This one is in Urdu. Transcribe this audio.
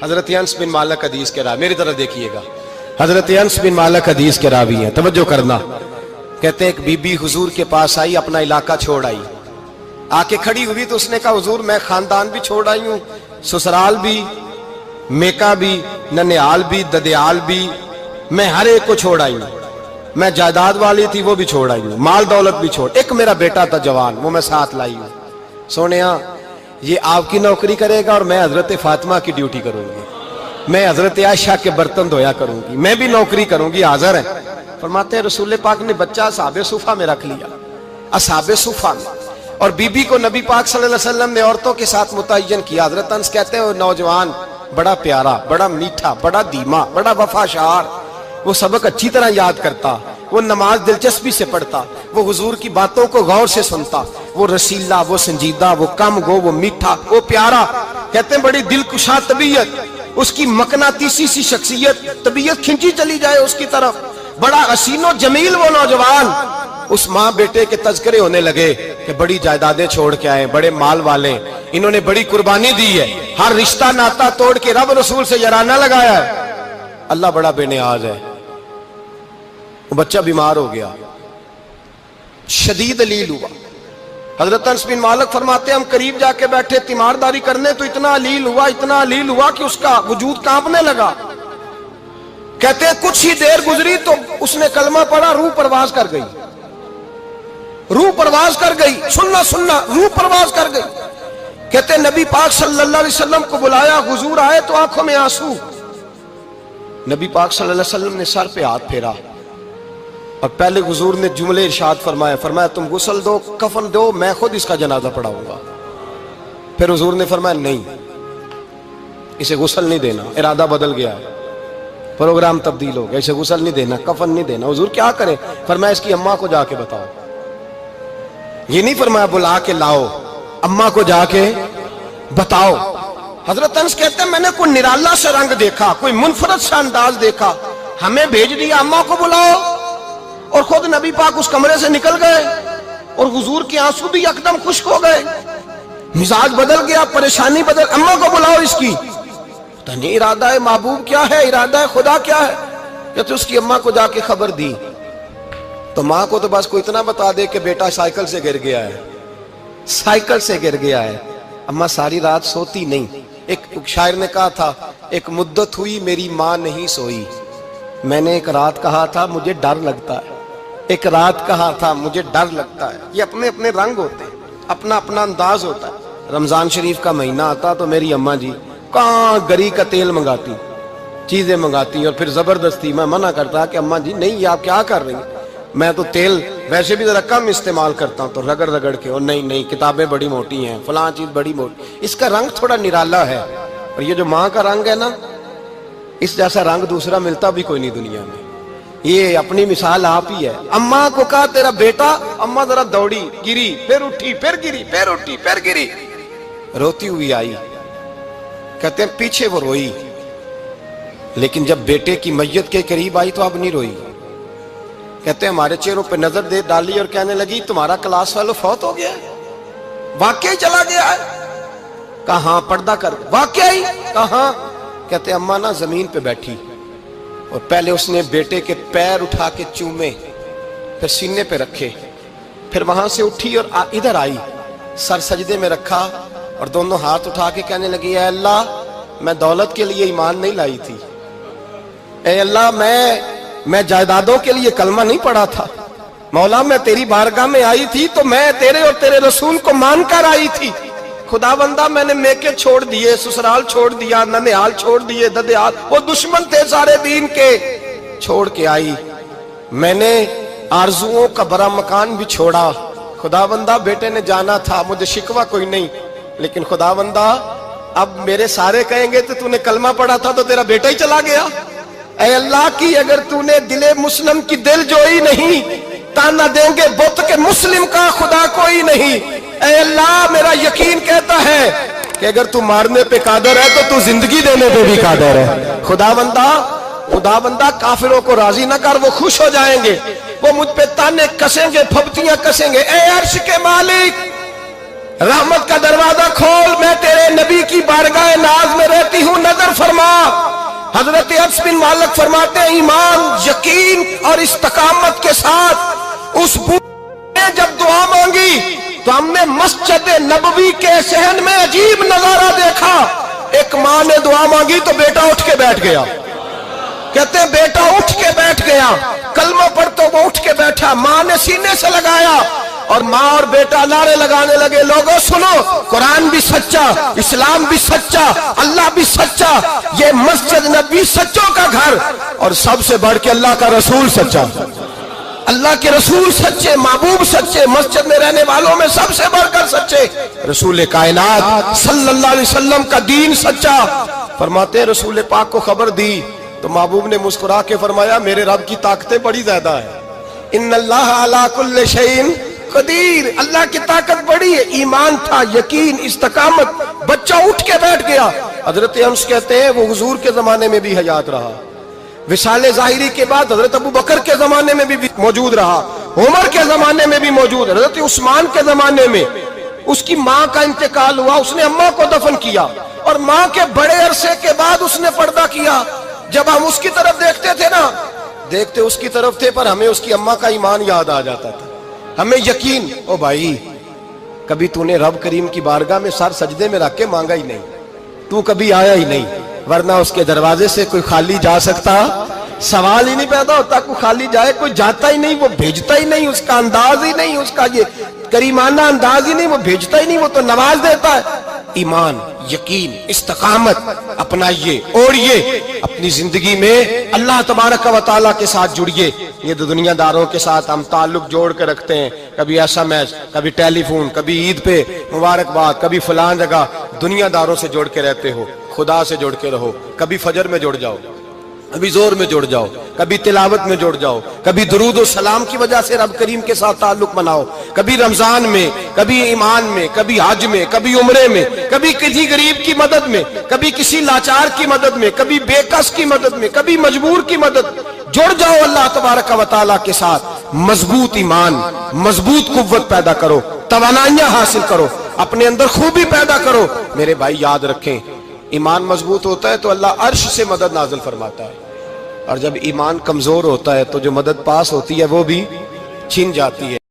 حضرت انس بن مالک حدیث کے راوی، میری طرف دیکھیے گا، حضرت انس بن مالک حدیث کے راوی ہیں، توجہ کرنا۔ کہتے ہیں ایک بی بی حضور کے پاس آئی، اپنا علاقہ چھوڑ آئی، آ کے کھڑی ہوئی تو اس نے کہا حضور میں خاندان بھی چھوڑ آئی ہوں، سسرال بھی، میکا بھی، ننیال بھی، ددیال بھی، میں ہر ایک کو چھوڑ آئی ہوں، میں جائیداد والی تھی وہ بھی چھوڑ آئی ہوں، مال دولت بھی چھوڑ، ایک میرا بیٹا تھا جوان وہ میں ساتھ لائی ہوں۔ سونیا یہ آپ کی نوکری کرے گا اور میں حضرت فاطمہ کی ڈیوٹی کروں گی، میں حضرت عائشہ کے برتن دھویا کروں گی، میں بھی نوکری کروں گی، حاضر ہیں۔ فرماتے ہیں رسول پاک نے بچہ اصحاب صفہ میں رکھ لیا، اصحاب صفہ میں، اور بی بی کو نبی پاک صلی اللہ علیہ وسلم نے عورتوں کے ساتھ متعین کیا۔ حضرت انس کہتے ہیں وہ نوجوان بڑا پیارا، بڑا میٹھا، بڑا دھیما، بڑا وفاشار، وہ سبق اچھی طرح یاد کرتا، وہ نماز دلچسپی سے پڑھتا، وہ حضور کی باتوں کو غور سے سنتا، وہ رسیلا، وہ سنجیدہ، وہ کم گو، وہ میٹھا، وہ پیارا۔ کہتے ہیں بڑی دلکشا طبیعت، اس کی مقناطیسی سی شخصیت، طبیعت کھنچی چلی جائے اس کی طرف، بڑا حسین و جمیل وہ نوجوان۔ اس ماں بیٹے کے تذکرے ہونے لگے کہ بڑی جائیدادیں چھوڑ کے آئے، بڑے مال والے، انہوں نے بڑی قربانی دی ہے، ہر رشتہ ناتا توڑ کے رب رسول سے یارانہ لگایا ہے، اللہ بڑا بے نیاز ہے۔ وہ بچہ بیمار ہو گیا، شدید علیل ہوا۔ حضرت انس بن مالک فرماتے ہیں ہم قریب جا کے بیٹھے تیمارداری کرنے تو اتنا علیل ہوا کہ اس کا وجود کانپنے لگا۔ کہتے ہیں کچھ ہی دیر گزری تو اس نے کلمہ پڑھا، روح پرواز کر گئی، روح پرواز کر گئی، سننا روح پرواز کر گئی۔ کہتے ہیں نبی پاک صلی اللہ علیہ وسلم کو بلایا، حضور آئے تو آنکھوں میں آنسو۔ نبی پاک صلی اللہ علیہ وسلم نے سر پہ ہاتھ پھیرا اور پہلے حضور نے جملے ارشاد فرمایا تم غسل دو، کفن دو، میں خود اس کا جنازہ پڑھاؤں گا۔ پھر حضور نے فرمایا نہیں، اسے غسل نہیں دینا، ارادہ بدل گیا ہے، پروگرام تبدیل ہو گیا، اسے غسل نہیں دینا، کفن نہیں دینا۔ حضور کیا کرے؟ فرمایا اس کی اماں کو جا کے بتاؤ۔ یہ نہیں فرمایا بلا کے لاؤ، اماں کو جا کے بتاؤ۔ حضرت انس کہتے ہیں میں نے کوئی نرالا سے رنگ دیکھا، کوئی منفرد سا انداز دیکھا، ہمیں بھیج دیا اماں کو بلاؤ، اور خود نبی پاک اس کمرے سے نکل گئے اور حضور کے آنسو بھی یکدم خشک ہو گئے، مزاج بدل گیا، پریشانی بدل، اماں کو بلاؤ اس کی۔ پتہ نہیں ارادہ ہے محبوب کیا ہے، ارادہ ہے خدا کیا ہے۔ کہتے اس کی اماں کو جا کے خبر دی تو ماں کو تو بس کوئی اتنا بتا دے کہ بیٹا سائیکل سے گر گیا ہے، سائیکل سے گر گیا ہے۔ اماں ساری رات سوتی نہیں۔ ایک شاعر نے کہا تھا ایک مدت ہوئی میری ماں نہیں سوئی، میں نے ایک رات کہا تھا مجھے ڈر لگتا ہے، ایک رات کہا تھا مجھے ڈر لگتا ہے۔ یہ اپنے اپنے رنگ ہوتے ہیں، اپنا اپنا انداز ہوتا ہے۔ رمضان شریف کا مہینہ آتا تو میری اماں جی کہاں گری کا تیل منگاتی، چیزیں منگاتی، اور پھر زبردستی میں منع کرتا کہ اماں جی نہیں یہ آپ کیا کر رہی ہیں، میں تو تیل ویسے بھی ذرا کم استعمال کرتا ہوں، تو رگڑ رگڑ کے، اور نہیں کتابیں بڑی موٹی ہیں، فلاں چیز بڑی موٹی، اس کا رنگ تھوڑا نرالا ہے۔ اور یہ جو ماں کا رنگ ہے نا، اس جیسا رنگ دوسرا ملتا بھی کوئی نہیں دنیا میں۔ یہ اپنی مثال آپ ہی ہے۔ اماں کو کہا تیرا بیٹا، اماں ذرا دوڑی، گری، پھر اٹھی، پھر گری، پھر اٹھی، پھر گری، روتی ہوئی آئی۔ کہتے ہیں پیچھے وہ روئی، لیکن جب بیٹے کی میت کے قریب آئی تو اب نہیں روئی۔ کہتے ہیں ہمارے چہروں پہ نظر دے ڈالی اور کہنے لگی تمہارا کلاس فیلو فوت ہو گیا ہے، واقعی چلا گیا ہے؟ کہاں؟ پردہ کر، واقعی؟ کہاں؟ کہتے ہیں اماں نا زمین پہ بیٹھی اور پہلے اس نے بیٹے کے پیر اٹھا کے چومے، پھر سینے پہ رکھے، پھر وہاں سے اٹھی اور ادھر آئی، سر سجدے میں رکھا اور دونوں ہاتھ اٹھا کے کہنے لگی اے اللہ میں دولت کے لیے ایمان نہیں لائی تھی، اے اللہ میں جائیدادوں کے لیے کلمہ نہیں پڑھا تھا، مولا میں تیری بارگاہ میں آئی تھی تو میں تیرے اور تیرے رسول کو مان کر آئی تھی، خدا بندہ میں نے میکے چھوڑ دیے، سسرال چھوڑ دیا، ننیال چھوڑ دیے، ددیال، وہ دشمن تھے سارے دین کے، چھوڑ کے آئی، میں نے آرزوؤں کا بڑا مکان بھی چھوڑا، خدا بندہ بیٹے نے جانا تھا، مجھے شکوہ کوئی نہیں، لیکن خدا بندہ اب میرے سارے کہیں گے تو نے کلمہ پڑھا تھا تو تیرا بیٹا ہی چلا گیا، اے اللہ کی اگر تو نے دل مسلم کی دل جوئی نہیں، تانا دیں گے بت کے مسلم کا خدا کوئی نہیں، اے اللہ میرا یقین کہتا ہے کہ اگر تو مارنے پہ قادر ہے تو زندگی دینے پہ بھی قادر ہے، خدا بندہ کافروں کو راضی نہ کر، وہ خوش ہو جائیں گے، وہ مجھ پہ تانے کسیں گے، پھپتیاں کسیں گے، اے عرش کے مالک رحمت کا دروازہ کھول، میں تیرے نبی کی بارگاہ ناز میں رہتی ہوں، نظر فرما انس بن مالک فرماتے ہیں ایمان، یقین اور استقامت کے ساتھ اس بوڑھے نے جب دعا مانگی تو ہم نے مسجد نبوی کے صحن میں عجیب نظارہ دیکھا. ایک ماں نے دعا مانگی تو بیٹا اٹھ کے بیٹھ گیا. کہتے ہیں بیٹا اٹھ کے بیٹھ گیا، کلمہ پڑھ تو وہ اٹھ کے بیٹھا، ماں نے سینے سے لگایا اور ماں اور بیٹا نعرے لگانے لگے، لوگوں سنو، قرآن بھی سچا، اسلام بھی سچا، اللہ بھی سچا، یہ مسجد نبی سچوں کا گھر، اور سب سے بڑھ کے اللہ کا رسول سچا. اللہ کے رسول سچے، محبوب سچے، مسجد میں رہنے والوں میں سب سے بڑھ کر سچے، رسول کائنات صلی اللہ علیہ وسلم کا دین سچا. فرماتے ہیں رسول پاک کو خبر دی تو محبوب نے مسکرا کے فرمایا میرے رب کی طاقتیں بڑی زیادہ ہیں. ان اللہ علی کل شیء قدیر، اللہ کی طاقت بڑی ہے. ایمان تھا، یقین، استقامت. بچہ اٹھ کے بیٹھ گیا. حضرت انس کہتے ہیں وہ حضور کے زمانے میں بھی حیات رہا، وصال ظاہری کے بعد حضرت ابو بکر کے زمانے میں بھی موجود رہا، عمر کے زمانے میں بھی موجود، حضرت عثمان کے زمانے میں. اس کی ماں کا انتقال ہوا، اس نے اماں کو دفن کیا، اور ماں کے بڑے عرصے کے بعد اس نے پردہ کیا. جب ہم اس کی طرف دیکھتے تھے نا، دیکھتے اس کی طرف تھے پر ہمیں اس کی اماں کا ایمان یاد آ جاتا تھا، ہمیں یقین. او بھائی، کبھی تو نے رب کریم کی بارگاہ میں سر سجدے میں رکھ کے مانگا ہی نہیں، تو کبھی آیا ہی نہیں، ورنہ اس کے دروازے سے کوئی خالی جا سکتا؟ سوال ہی نہیں پیدا ہوتا کوئی خالی جائے. کوئی جاتا ہی نہیں، وہ بھیجتا ہی نہیں، اس کا انداز ہی نہیں، اس کا یہ کریمانہ انداز ہی نہیں، وہ بھیجتا ہی نہیں، وہ تو نواز دیتا ہے. ایمان، یقین، استقامت اپنائیے، اوڑھیے اپنی زندگی میں، اللہ تبارک و تعالیٰ کے ساتھ جڑیے. یہ دنیا داروں کے ساتھ ہم تعلق جوڑ کے رکھتے ہیں، کبھی SMS، کبھی ٹیلی فون، کبھی عید پہ مبارکباد، کبھی فلان جگہ. دنیا داروں سے جوڑ کے رہتے ہو، خدا سے جوڑ کے رہو. کبھی فجر میں جڑ جاؤ، کبھی زور میں جڑ جاؤ، کبھی تلاوت میں جڑ جاؤ، کبھی درود و سلام کی وجہ سے رب کریم کے ساتھ تعلق بناؤ، کبھی رمضان میں، کبھی ایمان میں، کبھی حج میں، کبھی عمرے میں، کبھی کسی غریب کی مدد میں، کبھی کسی لاچار کی مدد میں، کبھی بے کس کی مدد میں، کبھی مجبور کی مدد. جڑ جاؤ اللہ تبارک و تعالیٰ کے ساتھ. مضبوط ایمان، مضبوط قوت پیدا کرو، توانائیاں حاصل کرو، اپنے اندر خوبی پیدا کرو. میرے بھائی یاد رکھیں، ایمان مضبوط ہوتا ہے تو اللہ عرش سے مدد نازل فرماتا ہے، اور جب ایمان کمزور ہوتا ہے تو جو مدد پاس ہوتی ہے وہ بھی چھن جاتی ہے.